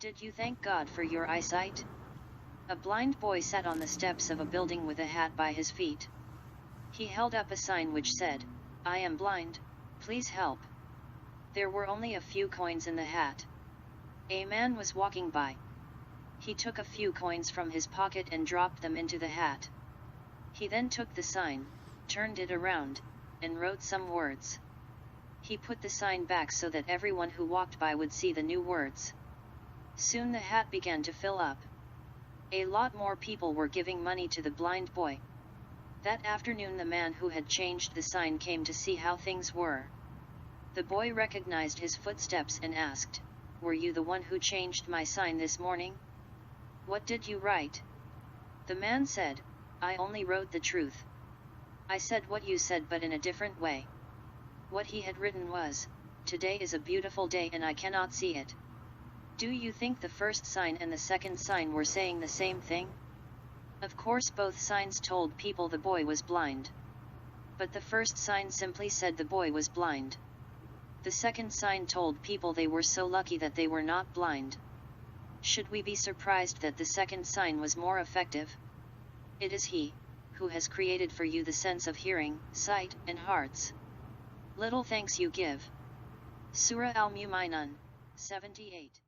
Did you thank God for your eyesight? A blind boy sat on the steps of a building with a hat by his feet. He held up a sign which said, "I am blind, please help." There were only a few coins in the hat. A man was walking by. He took a few coins from his pocket and dropped them into the hat. He then took the sign, turned it around, and wrote some words. He put the sign back so that everyone who walked by would see the new words. Soon the hat began to fill up. A lot more people were giving money to the blind boy. That afternoon the man who had changed the sign came to see how things were. The boy recognized his footsteps and asked, "Were you the one who changed my sign this morning? What did you write?" The man said, "I only wrote the truth. I said what you said but in a different way." What he had written was, "Today is a beautiful day and I cannot see it." Do you think the first sign and the second sign were saying the same thing? Of course both signs told people the boy was blind. But the first sign simply said the boy was blind. The second sign told people they were so lucky that they were not blind. Should we be surprised that the second sign was more effective? It is He who has created for you the sense of hearing, sight, and hearts. Little thanks you give. Surah Al-Mu'minun, 78.